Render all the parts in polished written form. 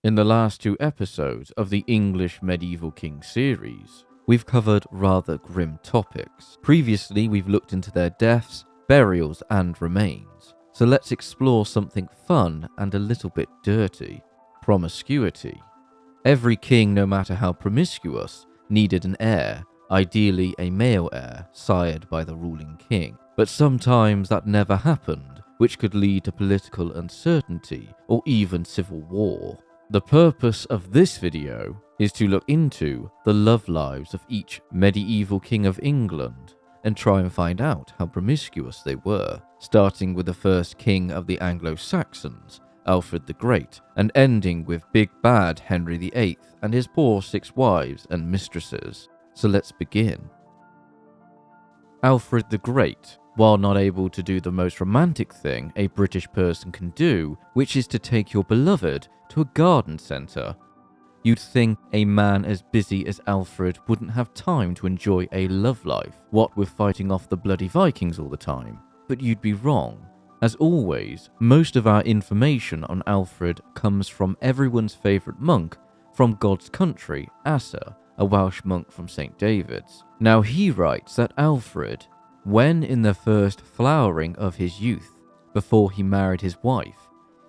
In the last 2 episodes of the English Medieval King series, we've covered rather grim topics. Previously, we've looked into their deaths, burials, and remains. So let's explore something fun and a little bit dirty: promiscuity. Every king, no matter how promiscuous, needed an heir, ideally a male heir, sired by the ruling king. But sometimes that never happened, which could lead to political uncertainty or even civil war. The purpose of this video is to look into the love lives of each medieval king of England and try and find out how promiscuous they were, starting with the first king of the Anglo-Saxons, Alfred the Great, and ending with big bad Henry VIII and his poor 6 wives and mistresses. So let's begin. Alfred the Great, while not able to do the most romantic thing a British person can do, which is to take your beloved to a garden centre. You'd think a man as busy as Alfred wouldn't have time to enjoy a love life, what with fighting off the bloody Vikings all the time. But you'd be wrong. As always, most of our information on Alfred comes from everyone's favourite monk from God's country, Asa, a Welsh monk from St. David's. Now he writes that Alfred, when in the first flowering of his youth, before he married his wife,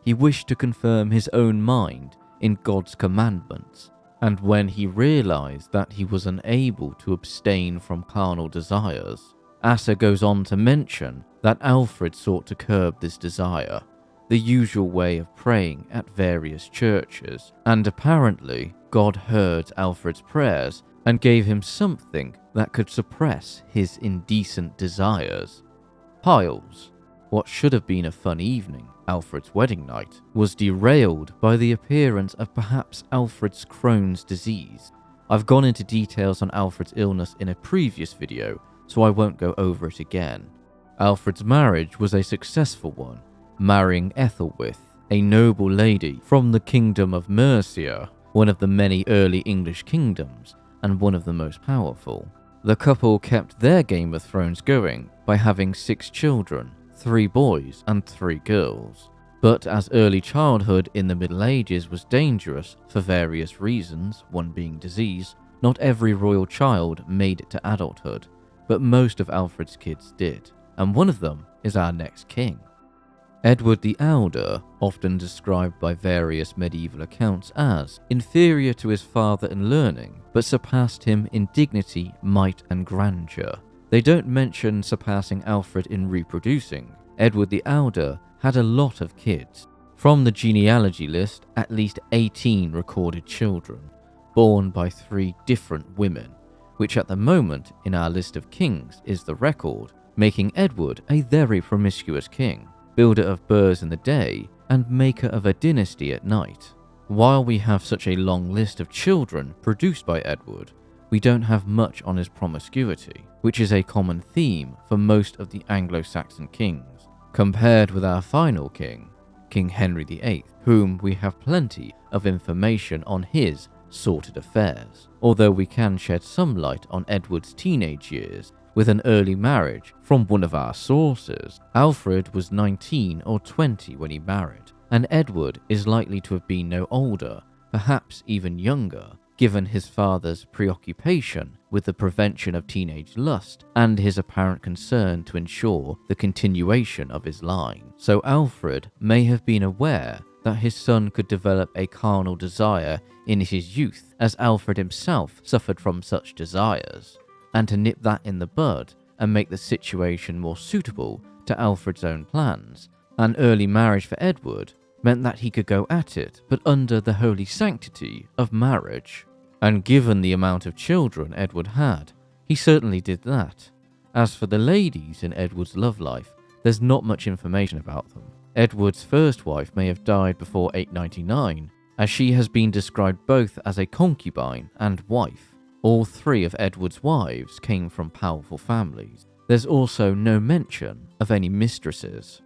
he wished to confirm his own mind in God's commandments, and when he realized that he was unable to abstain from carnal desires. Asa goes on to mention that Alfred sought to curb this desire, the usual way of praying at various churches, and apparently God heard Alfred's prayers and gave him something that could suppress his indecent desires. Piles. What should have been a fun evening, Alfred's wedding night, was derailed by the appearance of perhaps Alfred's Crohn's disease. I've gone into details on Alfred's illness in a previous video, so I won't go over it again. Alfred's marriage was a successful one, marrying Ethelwith, a noble lady from the kingdom of Mercia, one of the many early English kingdoms, and one of the most powerful. The couple kept their Game of Thrones going by having 6 children, 3 boys and 3 girls. But as early childhood in the Middle Ages was dangerous for various reasons, one being disease, not every royal child made it to adulthood, but most of Alfred's kids did, and one of them is our next king. Edward the Elder, often described by various medieval accounts as inferior to his father in learning, but surpassed him in dignity, might and grandeur. They don't mention surpassing Alfred in reproducing. Edward the Elder had a lot of kids. From the genealogy list, at least 18 recorded children, born by 3 different women, which at the moment in our list of kings is the record, making Edward a very promiscuous king, builder of burghs in the day and maker of a dynasty at night. While we have such a long list of children produced by Edward, we don't have much on his promiscuity, which is a common theme for most of the Anglo-Saxon kings, compared with our final king, King Henry VIII, whom we have plenty of information on his sordid affairs, although we can shed some light on Edward's teenage years with an early marriage from one of our sources. Alfred was 19 or 20 when he married, and Edward is likely to have been no older, perhaps even younger, given his father's preoccupation with the prevention of teenage lust and his apparent concern to ensure the continuation of his line. So Alfred may have been aware that his son could develop a carnal desire in his youth, as Alfred himself suffered from such desires, and to nip that in the bud and make the situation more suitable to Alfred's own plans. An early marriage for Edward meant that he could go at it, but under the holy sanctity of marriage. And given the amount of children Edward had, he certainly did that. As for the ladies in Edward's love life, there's not much information about them. Edward's first wife may have died before 899, as she has been described both as a concubine and wife. All 3 of Edward's wives came from powerful families. There's also no mention of any mistresses.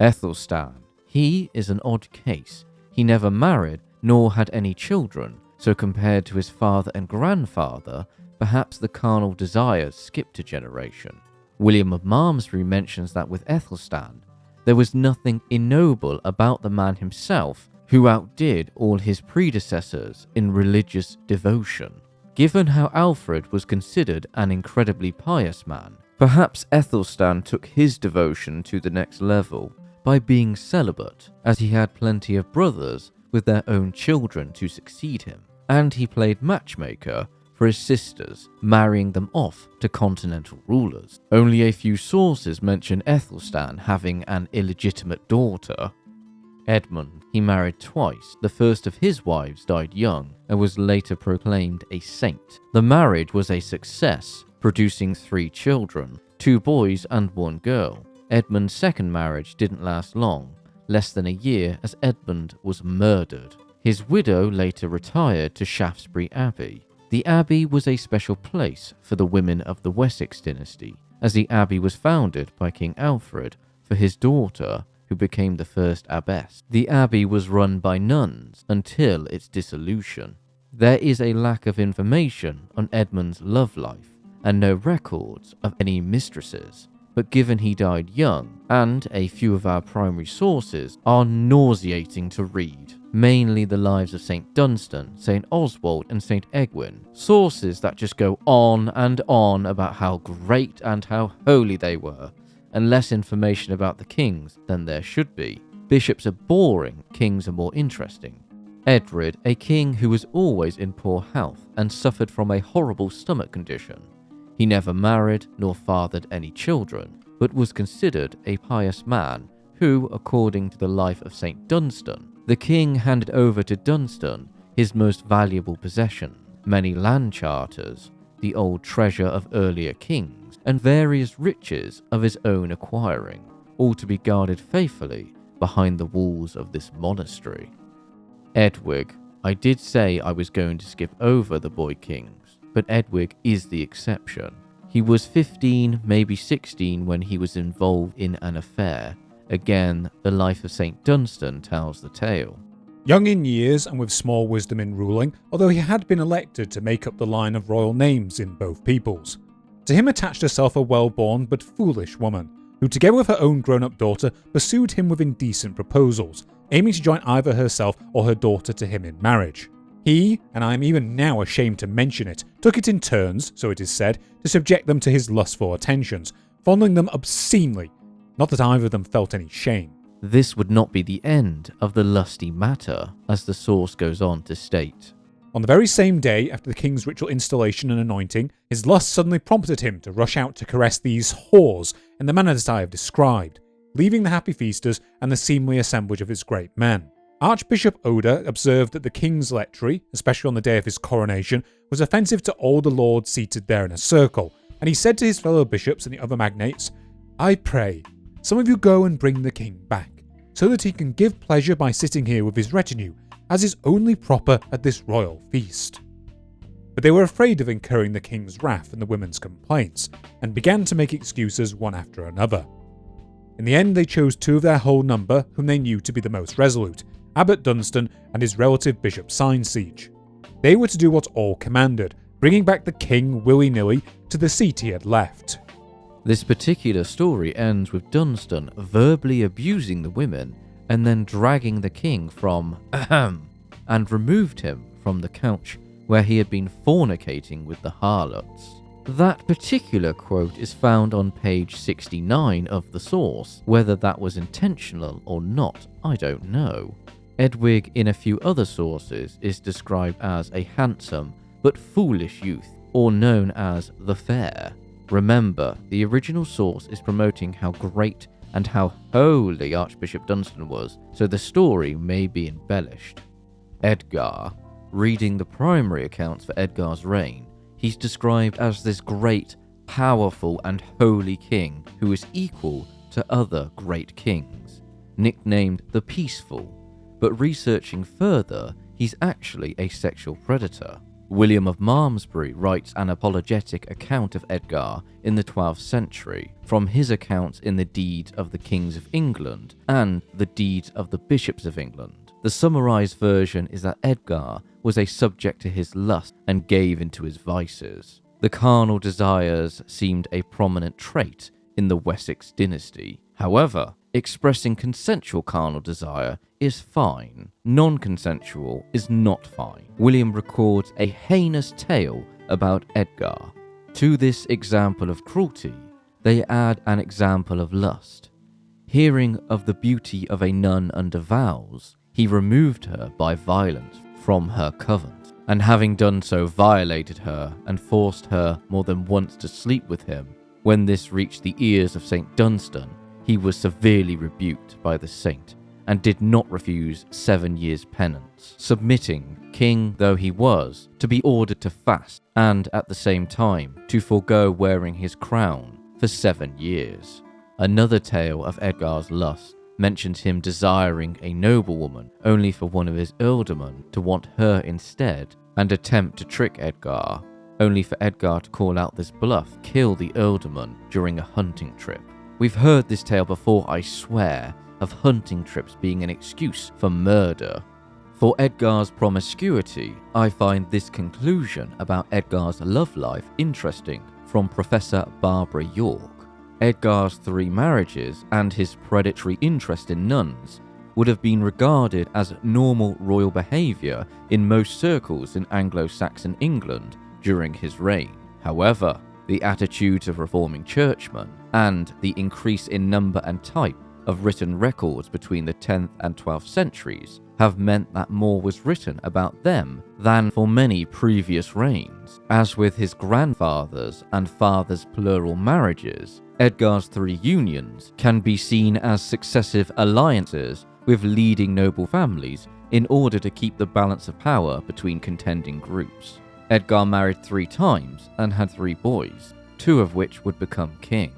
Ethelstan, he is an odd case. He never married nor had any children, so compared to his father and grandfather, perhaps the carnal desires skipped a generation. William of Malmesbury mentions that with Ethelstan, there was nothing ignoble about the man himself, who outdid all his predecessors in religious devotion. Given how Alfred was considered an incredibly pious man, perhaps Aethelstan took his devotion to the next level by being celibate, as he had plenty of brothers with their own children to succeed him, and he played matchmaker for his sisters, marrying them off to continental rulers. Only a few sources mention Aethelstan having an illegitimate daughter. Edmund, he married twice. The first of his wives died young and was later proclaimed a saint. The marriage was a success, producing 3 children, 2 boys and 1 girl. Edmund's second marriage didn't last long, less than a year, as Edmund was murdered. His widow later retired to Shaftesbury Abbey. The abbey was a special place for the women of the Wessex dynasty, as the abbey was founded by King Alfred for his daughter, who became the first abbess. The abbey was run by nuns until its dissolution. There is a lack of information on Edmund's love life and no records of any mistresses, but given he died young, and a few of our primary sources are nauseating to read, mainly the lives of St. Dunstan, St. Oswald and St. Egwin, sources that just go on and on about how great and how holy they were, and less information about the kings than there should be. Bishops are boring, kings are more interesting. Edred, a king who was always in poor health and suffered from a horrible stomach condition. He never married nor fathered any children, but was considered a pious man who, according to the life of St. Dunstan, the king handed over to Dunstan his most valuable possession, many land charters, the old treasure of earlier kings, and various riches of his own acquiring, all to be guarded faithfully behind the walls of this monastery. Edwig. I did say I was going to skip over the boy kings, but Edwig is the exception. He was 15, maybe 16 when he was involved in an affair. Again, the life of St. Dunstan tells the tale. Young in years and with small wisdom in ruling, although he had been elected to make up the line of royal names in both peoples. To him attached herself a well-born but foolish woman, who together with her own grown-up daughter pursued him with indecent proposals, aiming to join either herself or her daughter to him in marriage. He, and I am even now ashamed to mention it, took it in turns, so it is said, to subject them to his lustful attentions, fondling them obscenely, not that either of them felt any shame. This would not be the end of the lusty matter, as the source goes on to state. On the very same day after the king's ritual installation and anointing, his lust suddenly prompted him to rush out to caress these whores in the manner that I have described, leaving the happy feasters and the seemly assemblage of his great men. Archbishop Oda observed that the king's lechery, especially on the day of his coronation, was offensive to all the lords seated there in a circle, and he said to his fellow bishops and the other magnates, "I pray, some of you go and bring the king back, so that he can give pleasure by sitting here with his retinue, as is only proper at this royal feast." But they were afraid of incurring the king's wrath and the women's complaints, and began to make excuses one after another. In the end, they chose 2 of their whole number whom they knew to be the most resolute, Abbot Dunstan and his relative Bishop Sinesiege. They were to do what all commanded, bringing back the king willy-nilly to the seat he had left. This particular story ends with Dunstan verbally abusing the women and then dragging the king from and removed him from the couch where he had been fornicating with the harlots. That particular quote is found on page 69 of the source. Whether that was intentional or not, I don't know. Edwig, in a few other sources, is described as a handsome but foolish youth, or known as the Fair. Remember, the original source is promoting how great and how holy Archbishop Dunstan was, so the story may be embellished. Edgar. Reading the primary accounts for Edgar's reign, he's described as this great, powerful and holy king who is equal to other great kings, nicknamed the Peaceful, but researching further, he's actually a sexual predator. William of Malmesbury writes an apologetic account of Edgar in the 12th century, from his accounts in the Deeds of the Kings of England and the Deeds of the Bishops of England. The summarized version is that Edgar was a subject to his lust and gave into his vices. The carnal desires seemed a prominent trait in the Wessex dynasty. However, expressing consensual carnal desire is fine. Non-consensual is not fine. William records a heinous tale about Edgar. To this example of cruelty, they add an example of lust. Hearing of the beauty of a nun under vows, he removed her by violence from her convent, and having done so violated her and forced her more than once to sleep with him. When this reached the ears of St. Dunstan, he was severely rebuked by the saint, and did not refuse 7 years' penance, submitting, king though he was, to be ordered to fast, and at the same time to forego wearing his crown for 7 years. Another tale of Edgar's lust mentions him desiring a noblewoman only for one of his ealdormen to want her instead, and attempt to trick Edgar, only for Edgar to call out this bluff, kill the ealdorman during a hunting trip. We've heard this tale before, I swear, of hunting trips being an excuse for murder. For Edgar's promiscuity, I find this conclusion about Edgar's love life interesting from Professor Barbara York. Edgar's 3 marriages and his predatory interest in nuns would have been regarded as normal royal behaviour in most circles in Anglo-Saxon England during his reign. However, the attitudes of reforming churchmen and the increase in number and type of written records between the 10th and 12th centuries have meant that more was written about them than for many previous reigns. As with his grandfather's and father's plural marriages, Edgar's 3 unions can be seen as successive alliances with leading noble families in order to keep the balance of power between contending groups. Edgar married 3 times and had 3 boys, 2 of which would become king.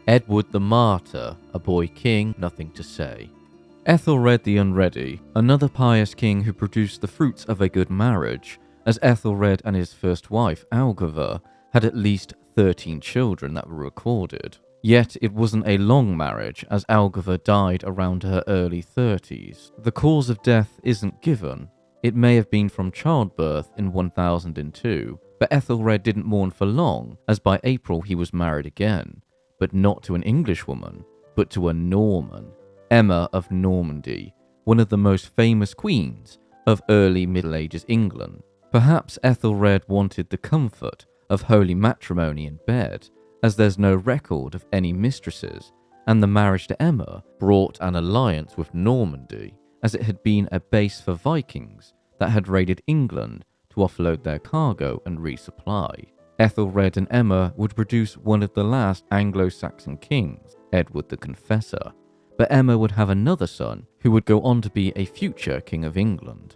Edward the Martyr, a boy king, nothing to say. Ethelred the Unready, another pious king who produced the fruits of a good marriage, as Ethelred and his first wife, Algiver, had at least 13 children that were recorded. Yet it wasn't a long marriage, as Algiver died around her early 30s. The cause of death isn't given. It may have been from childbirth in 1002, but Ethelred didn't mourn for long, as by April he was married again, but not to an Englishwoman, but to a Norman, Emma of Normandy, one of the most famous queens of early Middle Ages England. Perhaps Ethelred wanted the comfort of holy matrimony in bed, as there's no record of any mistresses, and the marriage to Emma brought an alliance with Normandy, as it had been a base for Vikings that had raided England to offload their cargo and resupply. Ethelred and Emma would produce one of the last Anglo-Saxon kings, Edward the Confessor, but Emma would have another son who would go on to be a future king of England.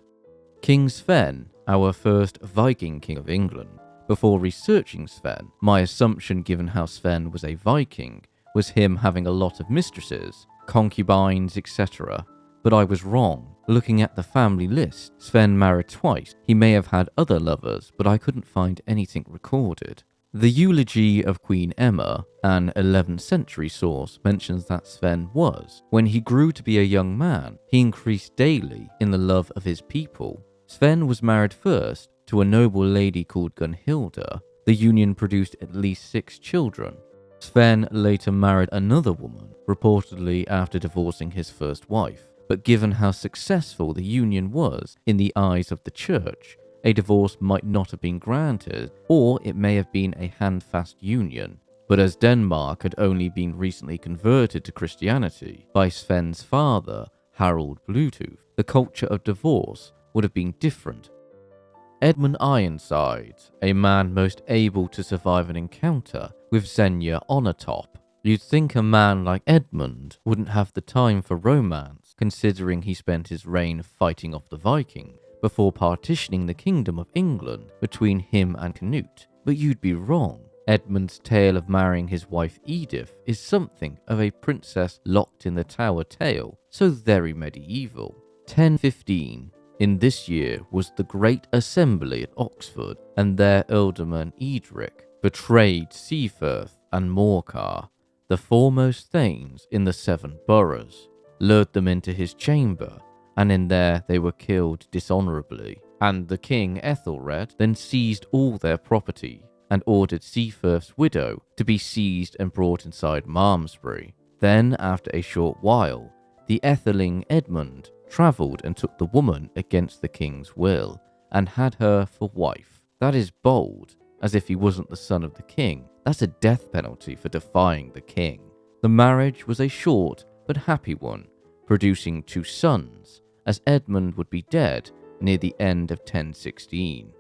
King Sven, our first Viking king of England. Before researching Sven, my assumption, given how Sven was a Viking, was him having a lot of mistresses, concubines, etc. But I was wrong. Looking at the family list, Sven married twice. He may have had other lovers, but I couldn't find anything recorded. The eulogy of Queen Emma, an 11th century source, mentions that Sven was, when he grew to be a young man, he increased daily in the love of his people. Sven was married first to a noble lady called Gunhilda. The union produced at least 6 children. Sven later married another woman, reportedly after divorcing his first wife. But given how successful the union was in the eyes of the church, a divorce might not have been granted, or it may have been a handfast union. But as Denmark had only been recently converted to Christianity by Sven's father, Harald Bluetooth, the culture of divorce would have been different. Edmund Ironsides, a man most able to survive an encounter with Xenia Onatop. You'd think a man like Edmund wouldn't have the time for romance, considering he spent his reign fighting off the Viking before partitioning the kingdom of England between him and Cnut. But you'd be wrong. Edmund's tale of marrying his wife Edith is something of a princess locked in the tower tale, so very medieval. 1015. In this year was the Great Assembly at Oxford, and their ealdorman Edric betrayed Seaforth and Morcar, the foremost thanes in the 7 boroughs, lured them into his chamber, and in there they were killed dishonourably. And the king Ethelred then seized all their property, and ordered Seaforth's widow to be seized and brought inside Malmesbury. Then, after a short while, the Etheling Edmund travelled and took the woman against the king's will, and had her for wife. That is bold, as if he wasn't the son of the king. That's a death penalty for defying the king. The marriage was a short but happy one, producing 2 sons, as Edmund would be dead near the end of 1016.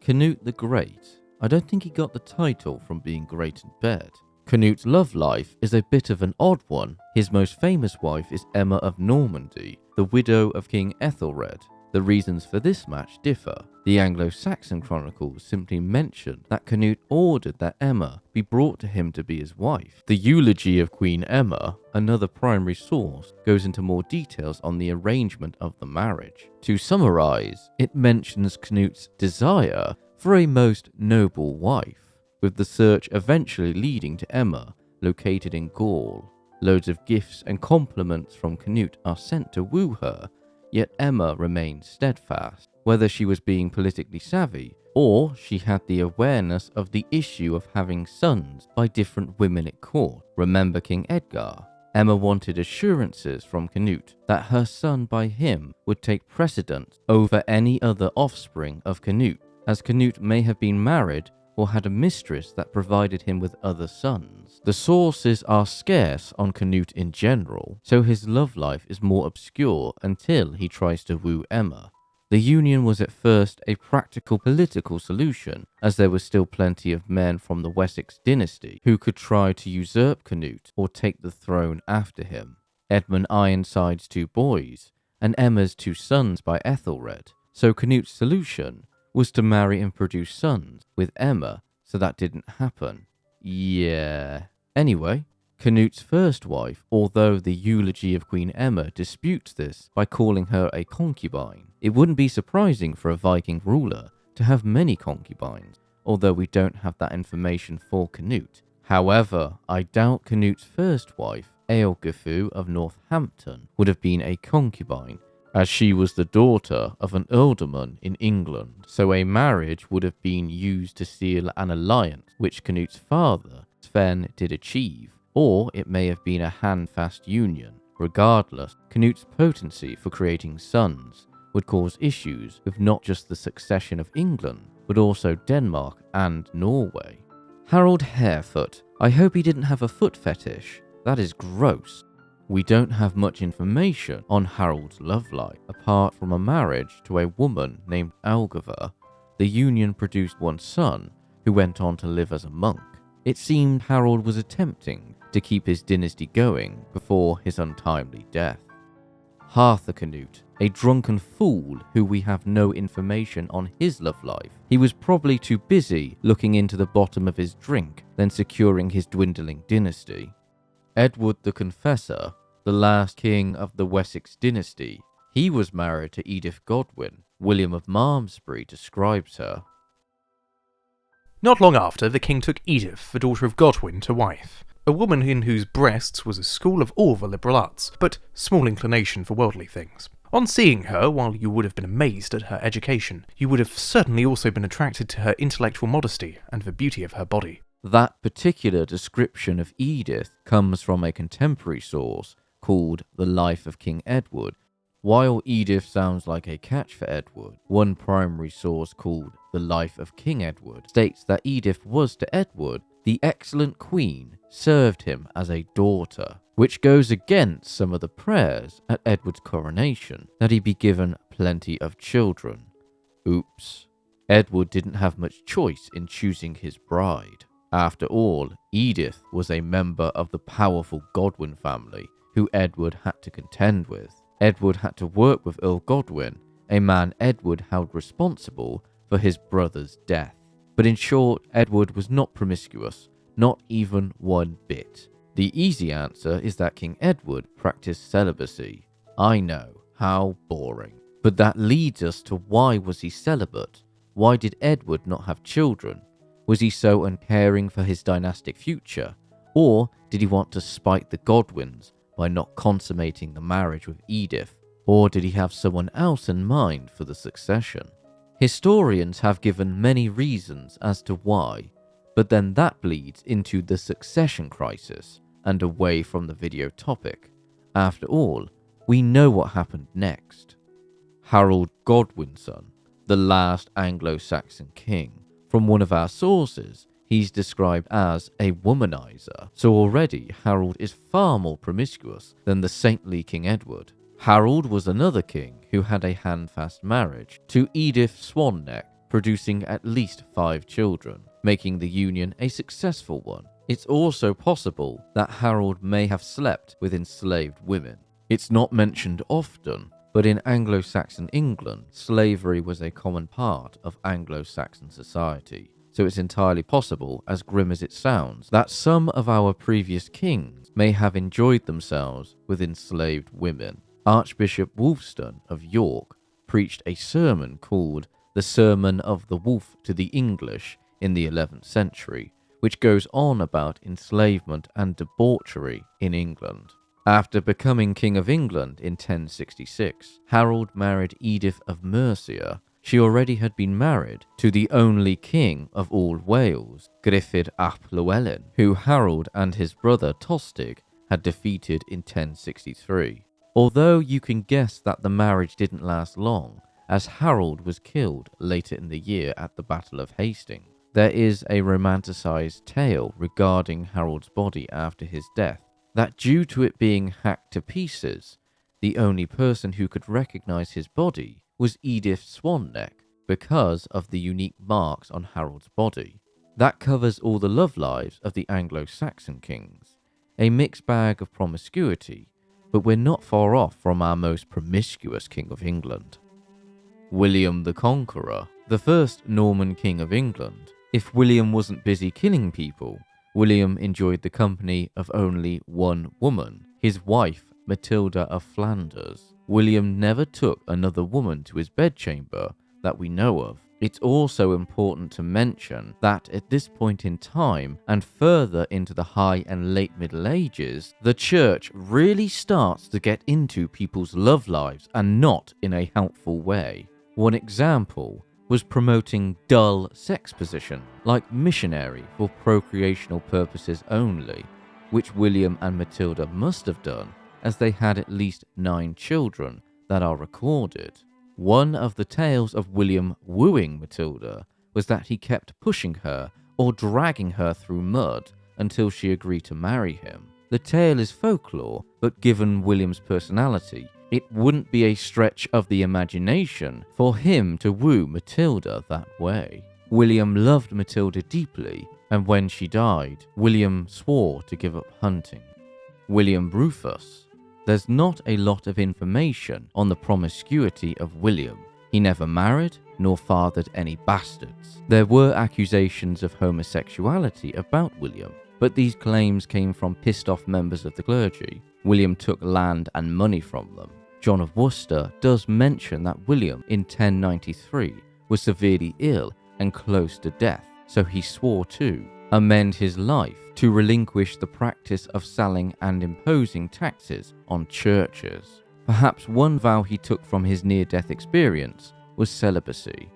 Cnut the Great. I don't think he got the title from being great in bed. Cnut's love life is a bit of an odd one. His most famous wife is Emma of Normandy, the widow of King Ethelred. The reasons for this match differ. The Anglo-Saxon Chronicles simply mention that Cnut ordered that Emma be brought to him to be his wife. The eulogy of Queen Emma, another primary source, goes into more details on the arrangement of the marriage. To summarise, it mentions Cnut's desire for a most noble wife, with the search eventually leading to Emma, located in Gaul. Loads of gifts and compliments from Cnut are sent to woo her, yet Emma remained steadfast. Whether she was being politically savvy, or she had the awareness of the issue of having sons by different women at court. Remember King Edgar? Emma wanted assurances from Cnut that her son by him would take precedence over any other offspring of Cnut, as Cnut may have been married or had a mistress that provided him with other sons. The sources are scarce on Cnut in general, so his love life is more obscure until he tries to woo Emma. The union was at first a practical political solution, as there was still plenty of men from the Wessex dynasty who could try to usurp Cnut or take the throne after him. Edmund Ironside's 2 boys, and Emma's 2 sons by Ethelred, so Cnut's solution was to marry and produce sons with Emma, so that didn't happen. Yeah. Anyway, Cnut's first wife, although the eulogy of Queen Emma disputes this by calling her a concubine. It wouldn't be surprising for a Viking ruler to have many concubines, although we don't have that information for Cnut. However, I doubt Cnut's first wife, Ealgifu of Northampton, would have been a concubine, as she was the daughter of an ealdorman in England, so a marriage would have been used to seal an alliance, which Cnut's father, Sven, did achieve, or it may have been a handfast union. Regardless, Cnut's potency for creating sons would cause issues with not just the succession of England, but also Denmark and Norway. Harold Harefoot. I hope he didn't have a foot fetish. That is gross. We don't have much information on Harold's love life, apart from a marriage to a woman named Algiver. The union produced 1 son, who went on to live as a monk. It seemed Harold was attempting to keep his dynasty going before his untimely death. Harthacnut, a drunken fool who we have no information on his love life. He was probably too busy looking into the bottom of his drink than securing his dwindling dynasty. Edward the Confessor, the last king of the Wessex dynasty. He was married to Edith Godwin. William of Malmesbury describes her. Not long after, the king took Edith, the daughter of Godwin, to wife, a woman in whose breasts was a school of all the liberal arts, but small inclination for worldly things. On seeing her, while you would have been amazed at her education, you would have certainly also been attracted to her intellectual modesty and the beauty of her body. That particular description of Edith comes from a contemporary source called The Life of King Edward. While Edith sounds like a catch for Edward, one primary source called The Life of King Edward states that Edith was to Edward the excellent queen, served him as a daughter, which goes against some of the prayers at Edward's coronation, that he be given plenty of children. Oops. Edward didn't have much choice in choosing his bride. After all, Edith was a member of the powerful Godwin family, who Edward had to contend with. Edward had to work with Earl Godwin, a man Edward held responsible for his brother's death. But in short, Edward was not promiscuous, not even one bit. The easy answer is that King Edward practiced celibacy. I know, how boring. But that leads us to why was he celibate? Why did Edward not have children? Was he so uncaring for his dynastic future? Or did he want to spite the Godwins by not consummating the marriage with Edith? Or did he have someone else in mind for the succession? Historians have given many reasons as to why, but then that bleeds into the succession crisis and away from the video topic. After all, we know what happened next. Harold Godwinson, the last Anglo-Saxon king, from one of our sources, he's described as a womanizer, so already Harold is far more promiscuous than the saintly King Edward. Harold was another king who had a handfast marriage to Edith Swanneck, producing at least 5 children, making the union a successful one. It's also possible that Harold may have slept with enslaved women. It's not mentioned often, but in Anglo-Saxon England, slavery was a common part of Anglo-Saxon society. So it's entirely possible, as grim as it sounds, that some of our previous kings may have enjoyed themselves with enslaved women. Archbishop Wulfstan of York preached a sermon called The Sermon of the Wolf to the English in the 11th century, which goes on about enslavement and debauchery in England. After becoming King of England in 1066, Harold married Edith of Mercia. She already had been married to the only king of all Wales, Griffith ap Llywelyn, who Harold and his brother Tostig had defeated in 1063. Although you can guess that the marriage didn't last long, as Harold was killed later in the year at the Battle of Hastings. There is a romanticized tale regarding Harold's body after his death, that due to it being hacked to pieces, the only person who could recognize his body was Edith Swanneck because of the unique marks on Harold's body. That covers all the love lives of the Anglo-Saxon kings, a mixed bag of promiscuity, but we're not far off from our most promiscuous king of England. William the Conqueror, the first Norman king of England. If William wasn't busy killing people, William enjoyed the company of only one woman, his wife, Matilda of Flanders. William never took another woman to his bedchamber that we know of. It's also important to mention that at this point in time, and further into the High and Late Middle Ages, the church really starts to get into people's love lives and not in a helpful way. One example was promoting dull sex position, like missionary for procreational purposes only, which William and Matilda must have done, as they had at least 9 children that are recorded. One of the tales of William wooing Matilda was that he kept pushing her or dragging her through mud until she agreed to marry him. The tale is folklore, but given William's personality, it wouldn't be a stretch of the imagination for him to woo Matilda that way. William loved Matilda deeply, and when she died, William swore to give up hunting. William Rufus. There's not a lot of information on the promiscuity of William. He never married nor fathered any bastards. There were accusations of homosexuality about William, but these claims came from pissed-off members of the clergy. William took land and money from them. John of Worcester does mention that William in 1093 was severely ill and close to death, so he swore to amend his life to relinquish the practice of selling and imposing taxes on churches. Perhaps one vow he took from his near-death experience was celibacy.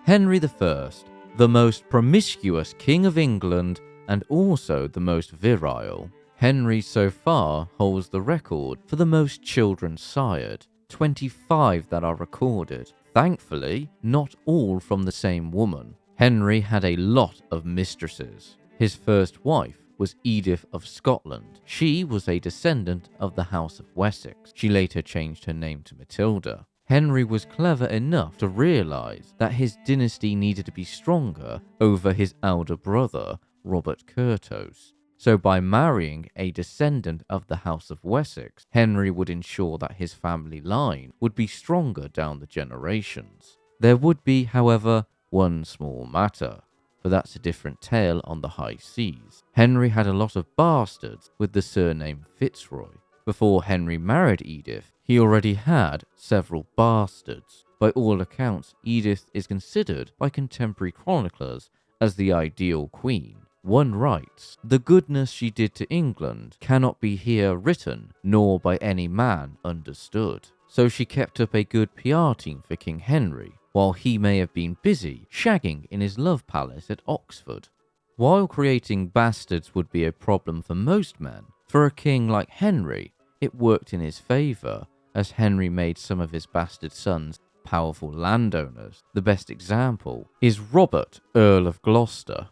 Henry I, the most promiscuous king of England and also the most virile. Henry so far holds the record for the most children sired, 25 that are recorded. Thankfully, not all from the same woman. Henry had a lot of mistresses. His first wife was Edith of Scotland. She was a descendant of the House of Wessex. She later changed her name to Matilda. Henry was clever enough to realise that his dynasty needed to be stronger over his elder brother, Robert Curthose. So by marrying a descendant of the House of Wessex, Henry would ensure that his family line would be stronger down the generations. There would be, however, one small matter, but that's a different tale on the high seas. Henry had a lot of bastards with the surname Fitzroy. Before Henry married Edith, he already had several bastards. By all accounts, Edith is considered by contemporary chroniclers as the ideal queen. One writes, "The goodness she did to England cannot be here written, nor by any man understood." So she kept up a good PR team for King Henry, while he may have been busy shagging in his love palace at Oxford. While creating bastards would be a problem for most men, for a king like Henry, it worked in his favour, as Henry made some of his bastard sons powerful landowners. The best example is Robert, Earl of Gloucester.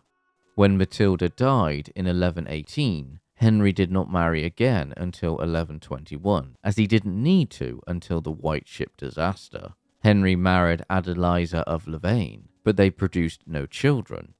When Matilda died in 1118, Henry did not marry again until 1121, as he didn't need to until the White Ship disaster. Henry married Adeliza of Louvain, but they produced no children.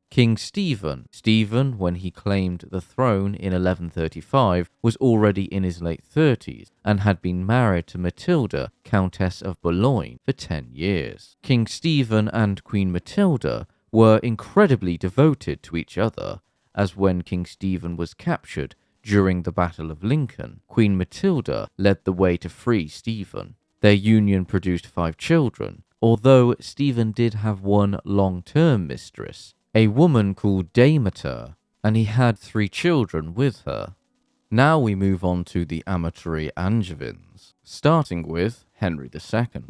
King Stephen, when he claimed the throne in 1135, was already in his late 30s and had been married to Matilda, Countess of Boulogne, for 10 years. King Stephen and Queen Matilda were incredibly devoted to each other, as when King Stephen was captured during the Battle of Lincoln, Queen Matilda led the way to free Stephen. Their union produced 5 children, although Stephen did have one long-term mistress, a woman called Demeter, and he had 3 children with her. Now we move on to the Amatory Angevins, starting with Henry II.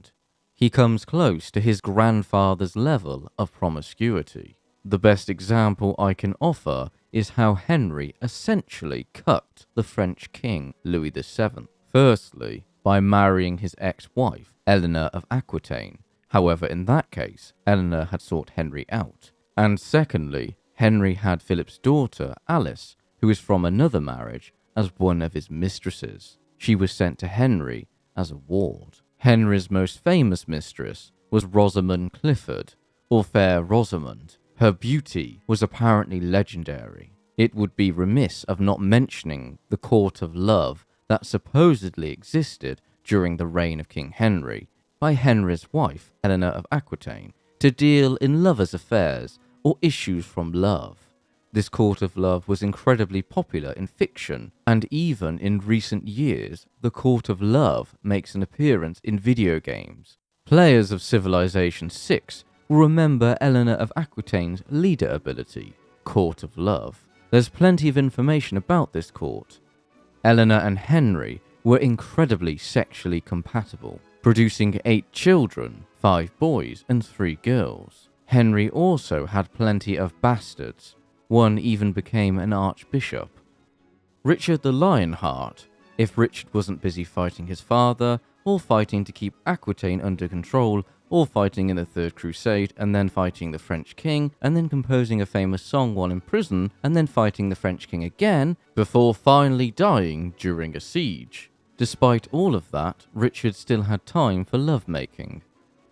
He comes close to his grandfather's level of promiscuity. The best example I can offer is how Henry essentially cut the French king Louis VII. Firstly, by marrying his ex-wife, Eleanor of Aquitaine. However, in that case, Eleanor had sought Henry out. And secondly, Henry had Philip's daughter, Alice, who was from another marriage, as one of his mistresses. She was sent to Henry as a ward. Henry's most famous mistress was Rosamund Clifford, or Fair Rosamund. Her beauty was apparently legendary. It would be remiss of not mentioning the court of love that supposedly existed during the reign of King Henry by Henry's wife, Eleanor of Aquitaine, to deal in lovers' affairs or issues from love. This court of love was incredibly popular in fiction, and even in recent years, the court of love makes an appearance in video games. Players of Civilization 6 will remember Eleanor of Aquitaine's leader ability, Court of Love. There's plenty of information about this court. Eleanor and Henry were incredibly sexually compatible, producing 8 children, 5 boys and 3 girls. Henry also had plenty of bastards. One even became an archbishop. Richard the Lionheart, if Richard wasn't busy fighting his father, or fighting to keep Aquitaine under control, or fighting in the Third Crusade, and then fighting the French king, and then composing a famous song while in prison, and then fighting the French king again, before finally dying during a siege. Despite all of that, Richard still had time for lovemaking.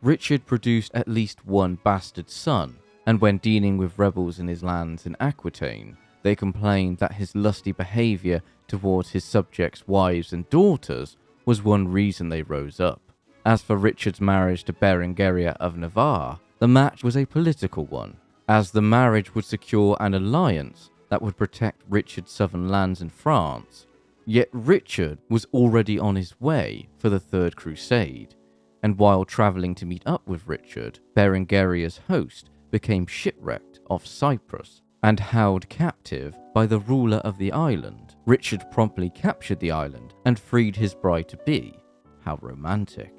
Richard produced at least 1 bastard son, and when dealing with rebels in his lands in Aquitaine, they complained that his lusty behaviour towards his subjects' wives and daughters was one reason they rose up. As for Richard's marriage to Berengaria of Navarre, the match was a political one, as the marriage would secure an alliance that would protect Richard's southern lands in France. Yet Richard was already on his way for the Third Crusade, and while travelling to meet up with Richard, Berengaria's host became shipwrecked off Cyprus and held captive by the ruler of the island. Richard promptly captured the island and freed his bride-to-be. How romantic.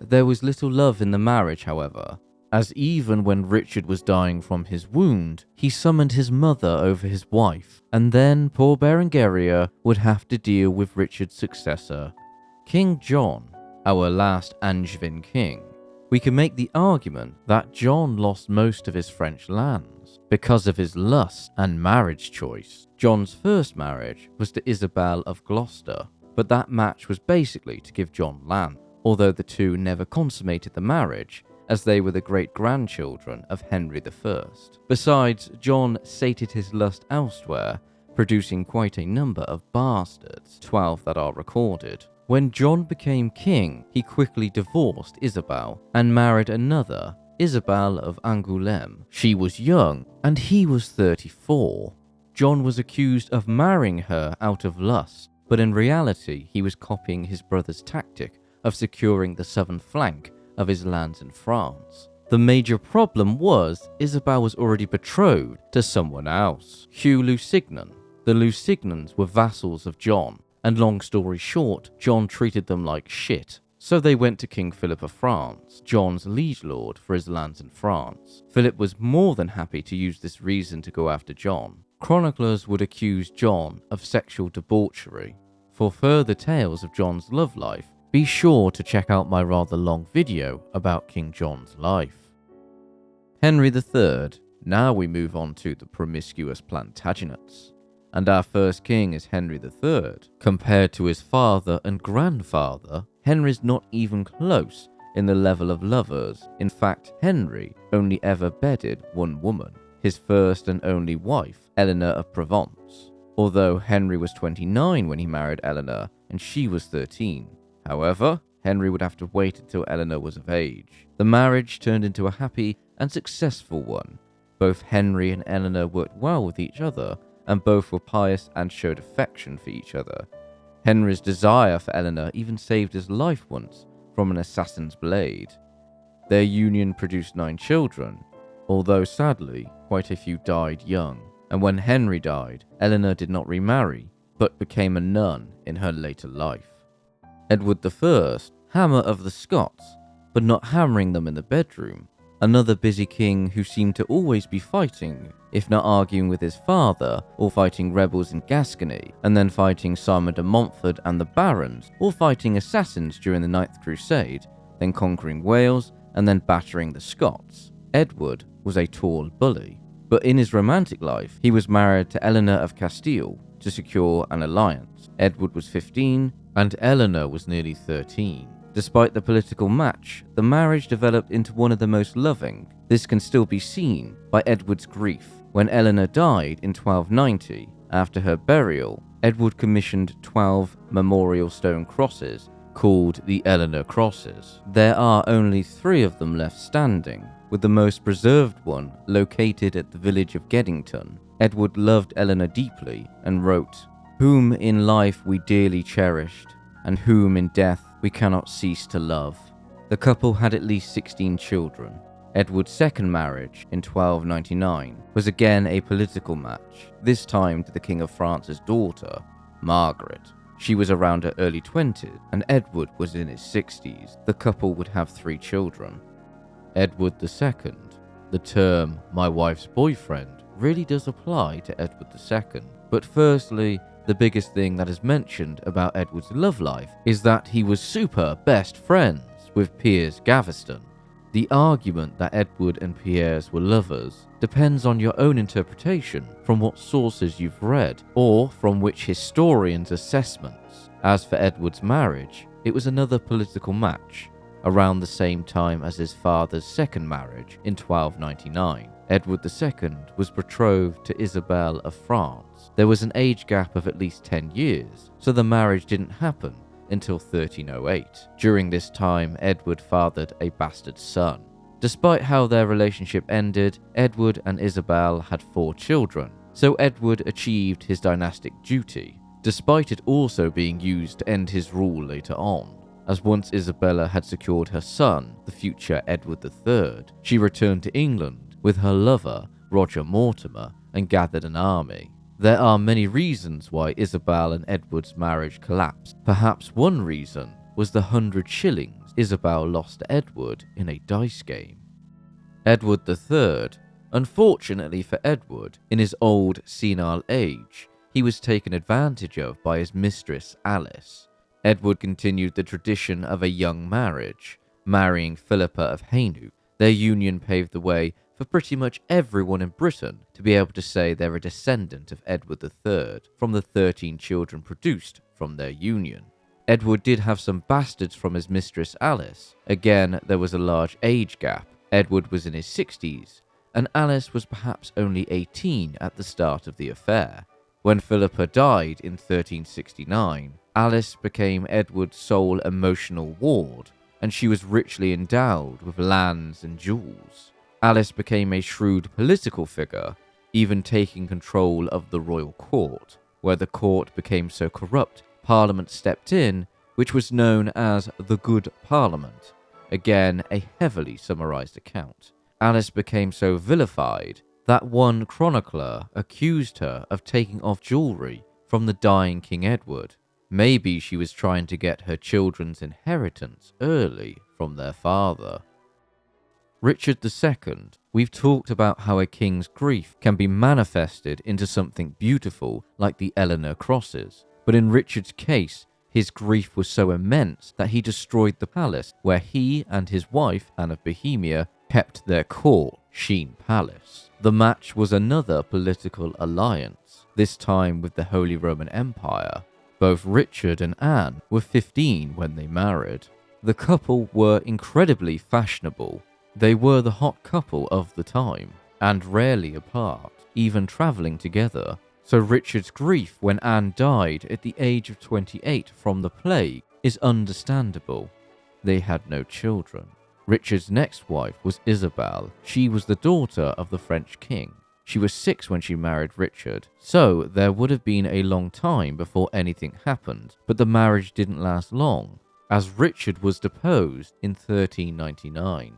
There was little love in the marriage, however, as even when Richard was dying from his wound, he summoned his mother over his wife, and then poor Berengaria would have to deal with Richard's successor, King John, our last Angevin king. We can make the argument that John lost most of his French lands because of his lust and marriage choice. John's first marriage was to Isabel of Gloucester, but that match was basically to give John land, although the two never consummated the marriage, as they were the great-grandchildren of Henry I. Besides, John sated his lust elsewhere, producing quite a number of bastards, 12 that are recorded. When John became king, he quickly divorced Isabel and married another, Isabel of Angoulême. She was young, and he was 34. John was accused of marrying her out of lust, but in reality he was copying his brother's tactic of securing the southern flank of his lands in France. The major problem was Isabel was already betrothed to someone else, Hugh Lusignan. The Lusignans were vassals of John, and long story short, John treated them like shit. So they went to King Philip of France, John's liege lord for his lands in France. Philip was more than happy to use this reason to go after John. Chronicles would accuse John of sexual debauchery. For further tales of John's love life, be sure to check out my rather long video about King John's life. Henry III. Now we move on to the promiscuous Plantagenets. And our first king is Henry III. Compared to his father and grandfather, Henry's not even close in the level of lovers. In fact, Henry only ever bedded one woman, his first and only wife, Eleanor of Provence. Although Henry was 29 when he married Eleanor, and she was 13. However, Henry would have to wait until Eleanor was of age. The marriage turned into a happy and successful one. Both Henry and Eleanor worked well with each other, and both were pious and showed affection for each other. Henry's desire for Eleanor even saved his life once from an assassin's blade. Their union produced 9 children, although sadly, quite a few died young. And when Henry died, Eleanor did not remarry, but became a nun in her later life. Edward I, hammer of the Scots, but not hammering them in the bedroom. Another busy king who seemed to always be fighting, if not arguing with his father, or fighting rebels in Gascony, and then fighting Simon de Montfort and the Barons, or fighting assassins during the Ninth Crusade, then conquering Wales, and then battering the Scots. Edward was a tall bully, but in his romantic life, he was married to Eleanor of Castile to secure an alliance. Edward was 15, and Eleanor was nearly 13. Despite the political match, the marriage developed into one of the most loving. This can still be seen by Edward's grief. When Eleanor died in 1290, after her burial, Edward commissioned 12 memorial stone crosses called the Eleanor Crosses. There are only 3 of them left standing, with the most preserved one located at the village of Geddington. Edward loved Eleanor deeply and wrote, "Whom in life we dearly cherished, and whom in death we cannot cease to love." The couple had at least 16 children. Edward's second marriage in 1299 was again a political match, this time to the King of France's daughter, Margaret. She was around her early 20s and Edward was in his 60s. The couple would have 3 children. Edward II. The term "my wife's boyfriend" really does apply to Edward II. But firstly, the biggest thing that is mentioned about Edward's love life is that he was super best friends with Piers Gaveston. The argument that Edward and Piers were lovers depends on your own interpretation from what sources you've read or from which historians' assessments. As for Edward's marriage, it was another political match, around the same time as his father's second marriage in 1299. Edward II was betrothed to Isabel of France. There was an age gap of at least 10 years, so the marriage didn't happen until 1308. During this time, Edward fathered a bastard son. Despite how their relationship ended, Edward and Isabel had 4 children, so Edward achieved his dynastic duty, despite it also being used to end his rule later on. As once Isabella had secured her son, the future Edward III, she returned to England with her lover, Roger Mortimer, and gathered an army. There are many reasons why Isabel and Edward's marriage collapsed. Perhaps one reason was the 100 shillings Isabel lost to Edward in a dice game. Edward III. Unfortunately for Edward, in his old senile age, he was taken advantage of by his mistress Alice. Edward continued the tradition of a young marriage, marrying Philippa of Hainaut. Their union paved the way for pretty much everyone in Britain to be able to say they're a descendant of Edward III from the 13 children produced from their union. Edward did have some bastards from his mistress Alice. Again, there was a large age gap. Edward was in his 60s, and Alice was perhaps only 18 at the start of the affair. When Philippa died in 1369, Alice became Edward's sole emotional ward, and she was richly endowed with lands and jewels. Alice became a shrewd political figure, even taking control of the royal court. Where the court became so corrupt, Parliament stepped in, which was known as the Good Parliament. Again, a heavily summarised account. Alice became so vilified that one chronicler accused her of taking off jewellery from the dying King Edward. Maybe she was trying to get her children's inheritance early from their father. Richard II. We've talked about how a king's grief can be manifested into something beautiful like the Eleanor Crosses. But in Richard's case, his grief was so immense that he destroyed the palace where he and his wife, Anne of Bohemia, kept their court, Sheen Palace. The match was another political alliance, this time with the Holy Roman Empire. Both Richard and Anne were 15 when they married. The couple were incredibly fashionable. They were the hot couple of the time, and rarely apart, even travelling together. So Richard's grief when Anne died at the age of 28 from the plague is understandable. They had no children. Richard's next wife was Isabel. She was the daughter of the French king. She was 6 when she married Richard, so there would have been a long time before anything happened, but the marriage didn't last long, as Richard was deposed in 1399.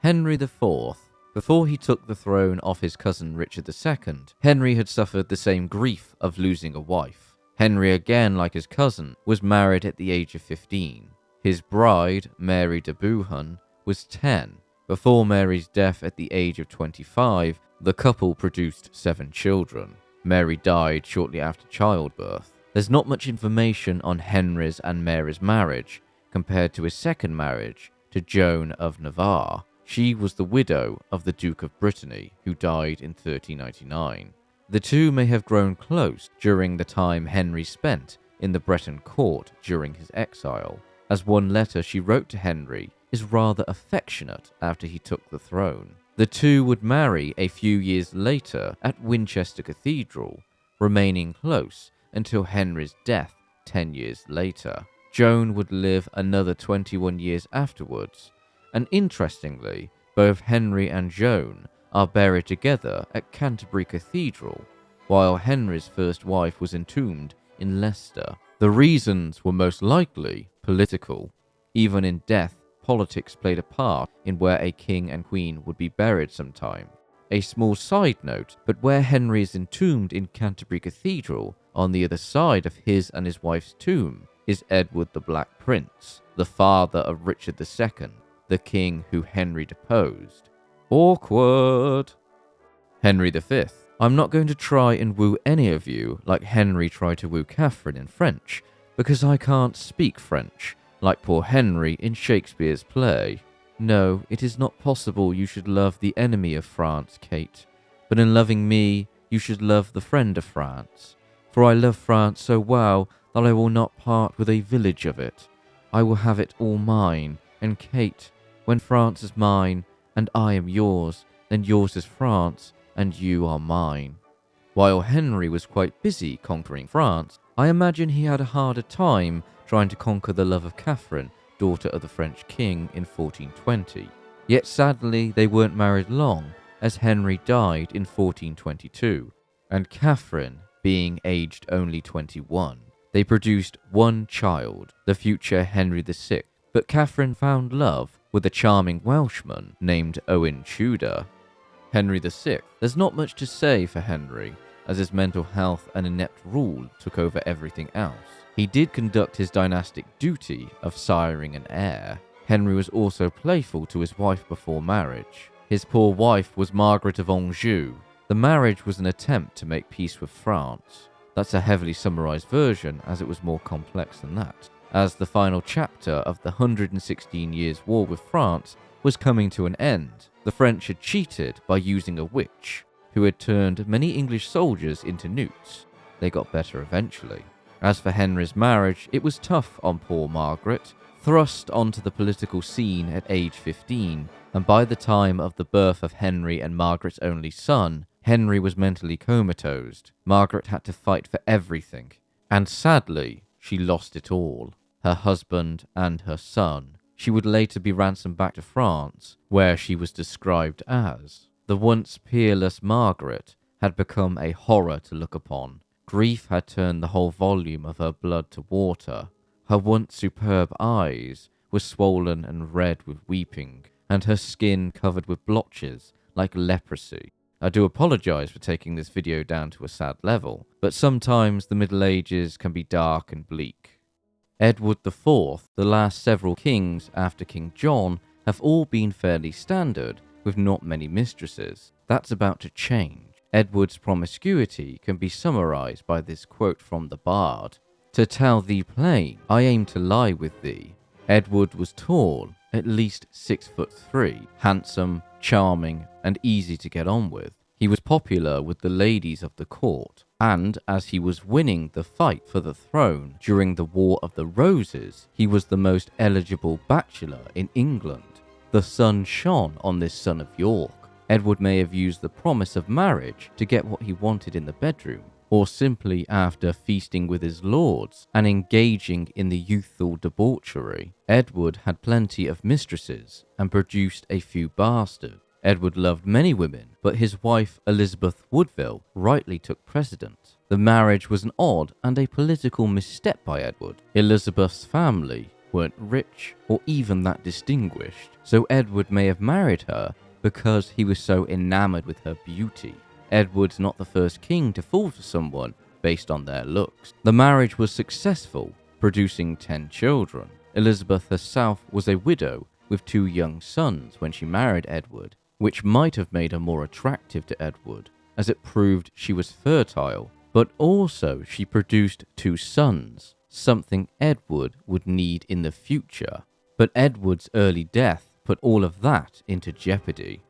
Henry IV. Before he took the throne off his cousin Richard II, Henry had suffered the same grief of losing a wife. Henry, again like his cousin, was married at the age of 15. His bride, Mary de Bohun, was 10. Before Mary's death at the age of 25, the couple produced 7 children. Mary died shortly after childbirth. There's not much information on Henry's and Mary's marriage compared to his second marriage to Joan of Navarre. She was the widow of the Duke of Brittany, who died in 1399. The two may have grown close during the time Henry spent in the Breton court during his exile, as one letter she wrote to Henry is rather affectionate after he took the throne. The two would marry a few years later at Winchester Cathedral, remaining close until Henry's death 10 years later. Joan would live another 21 years afterwards, and interestingly, both Henry and Joan are buried together at Canterbury Cathedral, while Henry's first wife was entombed in Leicester. The reasons were most likely political. Even in death, politics played a part in where a king and queen would be buried sometime. A small side note, but where Henry is entombed in Canterbury Cathedral, on the other side of his and his wife's tomb, is Edward the Black Prince, the father of Richard II, the king who Henry deposed. Awkward. Henry V. I'm not going to try and woo any of you like Henry tried to woo Catherine in French, because I can't speak French, like poor Henry in Shakespeare's play. No, it is not possible you should love the enemy of France, Kate, but in loving me, you should love the friend of France. For I love France so well that I will not part with a village of it. I will have it all mine, and Kate, when France is mine, and I am yours, then yours is France, and you are mine. While Henry was quite busy conquering France, I imagine he had a harder time trying to conquer the love of Catherine, daughter of the French king, in 1420. Yet sadly they weren't married long, as Henry died in 1422, and Catherine being aged only 21. They produced one child, the future Henry VI, but Catherine found love with a charming Welshman named Owen Tudor. Henry VI. There's not much to say for Henry, as his mental health and inept rule took over everything else. He did conduct his dynastic duty of siring an heir. Henry was also playful to his wife before marriage. His poor wife was Margaret of Anjou. The marriage was an attempt to make peace with France. That's a heavily summarized version, as it was more complex than that, as the final chapter of the 116 Years' War with France was coming to an end. The French had cheated by using a witch, who had turned many English soldiers into newts. They got better eventually. As for Henry's marriage, it was tough on poor Margaret, thrust onto the political scene at age 15, and by the time of the birth of Henry and Margaret's only son, Henry was mentally comatose. Margaret had to fight for everything, and sadly, she lost it all. Her husband and her son. She would later be ransomed back to France, where she was described as. The once peerless Margaret had become a horror to look upon. Grief had turned the whole volume of her blood to water. Her once superb eyes were swollen and red with weeping, and her skin covered with blotches like leprosy. I do apologise for taking this video down to a sad level, but sometimes the Middle Ages can be dark and bleak. Edward IV, the last several kings after King John, have all been fairly standard, with not many mistresses. That's about to change. Edward's promiscuity can be summarised by this quote from the Bard. To tell thee plain, I aim to lie with thee. Edward was tall, at least 6'3", handsome, charming, and easy to get on with. He was popular with the ladies of the court, and as he was winning the fight for the throne during the War of the Roses, he was the most eligible bachelor in England. The sun shone on this son of York. Edward may have used the promise of marriage to get what he wanted in the bedroom, or simply after feasting with his lords and engaging in the youthful debauchery. Edward had plenty of mistresses and produced a few bastards. Edward loved many women, but his wife Elizabeth Woodville rightly took precedence. The marriage was an odd and a political misstep by Edward. Elizabeth's family weren't rich or even that distinguished, so Edward may have married her because he was so enamored with her beauty. Edward's not the first king to fall for someone based on their looks. The marriage was successful, producing 10 children. Elizabeth herself was a widow with 2 young sons when she married Edward, which might have made her more attractive to Edward, as it proved she was fertile, but also she produced 2 sons, something Edward would need in the future. But Edward's early death put all of that into jeopardy.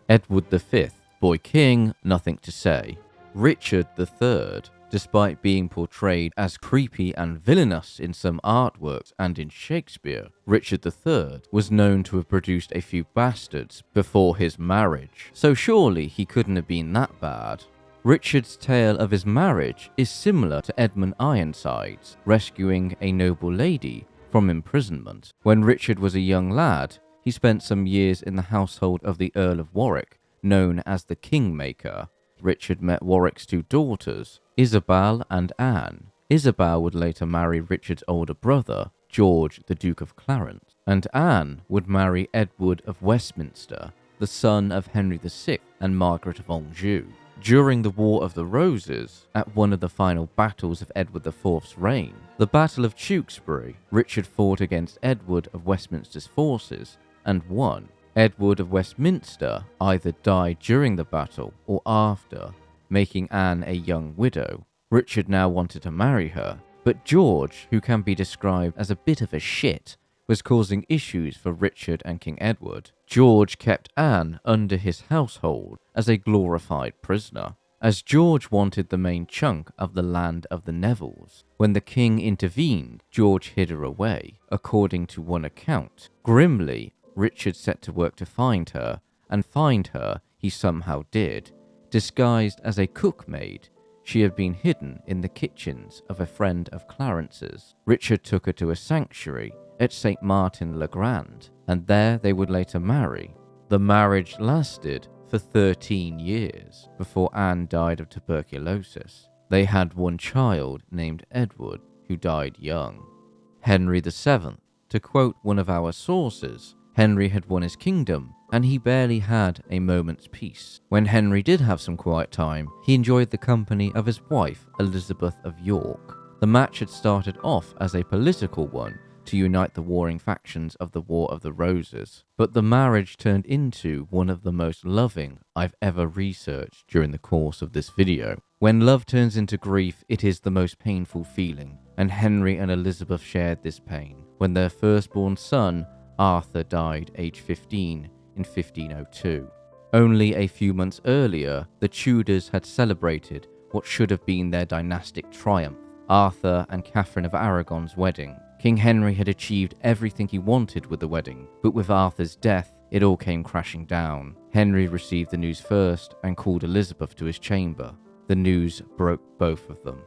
Edward V, boy king, nothing to say. Richard III, despite being portrayed as creepy and villainous in some artworks and in Shakespeare, Richard III was known to have produced a few bastards before his marriage, so surely he couldn't have been that bad. Richard's tale of his marriage is similar to Edmund Ironside's, rescuing a noble lady from imprisonment. When Richard was a young lad, he spent some years in the household of the Earl of Warwick, known as the Kingmaker. Richard met Warwick's 2 daughters, Isabel and Anne. Isabel would later marry Richard's older brother, George, the Duke of Clarence, and Anne would marry Edward of Westminster, the son of Henry VI and Margaret of Anjou. During the War of the Roses, at one of the final battles of Edward IV's reign, the Battle of Tewkesbury, Richard fought against Edward of Westminster's forces and won. Edward of Westminster either died during the battle or after, making Anne a young widow. Richard now wanted to marry her, but George, who can be described as a bit of a shit, was causing issues for Richard and King Edward. George kept Anne under his household as a glorified prisoner, as George wanted the main chunk of the land of the Nevilles. When the king intervened, George hid her away. According to one account, grimly, Richard set to work to find her, and find her he somehow did. Disguised as a cookmaid, she had been hidden in the kitchens of a friend of Clarence's. Richard took her to a sanctuary at St. Martin-le-Grand, and there they would later marry. The marriage lasted for 13 years before Anne died of tuberculosis. They had one child named Edward, who died young. Henry VII, to quote one of our sources, Henry had won his kingdom, and he barely had a moment's peace. When Henry did have some quiet time, he enjoyed the company of his wife, Elizabeth of York. The match had started off as a political one to unite the warring factions of the War of the Roses, but the marriage turned into one of the most loving I've ever researched during the course of this video. When love turns into grief, it is the most painful feeling, and Henry and Elizabeth shared this pain when their firstborn son, Arthur, died aged 15 in 1502. Only a few months earlier, the Tudors had celebrated what should have been their dynastic triumph, Arthur and Catherine of Aragon's wedding. King Henry had achieved everything he wanted with the wedding, but with Arthur's death, it all came crashing down. Henry received the news first and called Elizabeth to his chamber. The news broke both of them.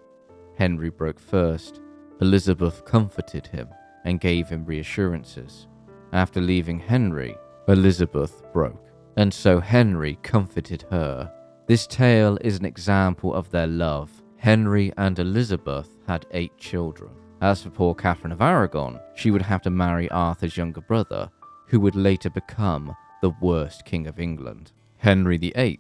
Henry broke first. Elizabeth comforted him and gave him reassurances. After leaving Henry, Elizabeth broke, and so Henry comforted her. This tale is an example of their love. Henry and Elizabeth had 8 children. As for poor Catherine of Aragon, she would have to marry Arthur's younger brother, who would later become the worst king of England, Henry VIII.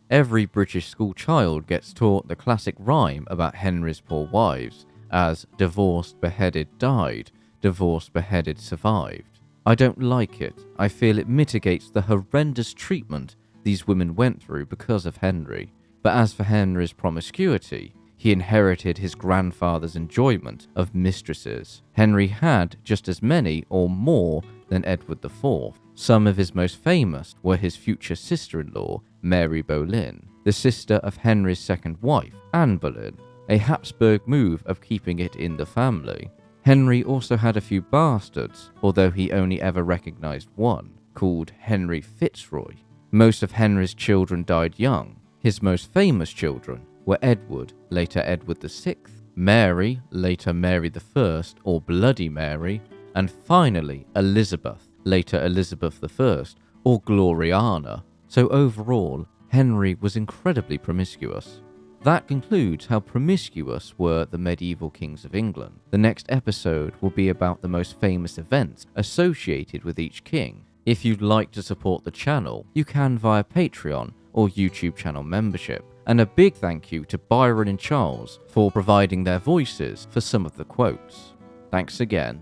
Every British school child gets taught the classic rhyme about Henry's poor wives as divorced, beheaded, died, divorced, beheaded, survived. I don't like it. I feel it mitigates the horrendous treatment these women went through because of Henry. But as for Henry's promiscuity, He inherited his grandfather's enjoyment of mistresses. Henry had just as many or more than Edward IV. Some of his most famous were his future sister-in-law, Mary Boleyn, the sister of Henry's second wife, Anne Boleyn, a Habsburg move of keeping it in the family. Henry also had a few bastards, although he only ever recognised one, called Henry Fitzroy. Most of Henry's children died young. His most famous children were Edward, later Edward VI, Mary, later Mary I or Bloody Mary, and finally Elizabeth, later Elizabeth I or Gloriana. So overall, Henry was incredibly promiscuous. That concludes how promiscuous were the medieval kings of England. The next episode will be about the most famous events associated with each king. If you'd like to support the channel, you can via Patreon or YouTube channel membership. And a big thank you to Byron and Charles for providing their voices for some of the quotes. Thanks again.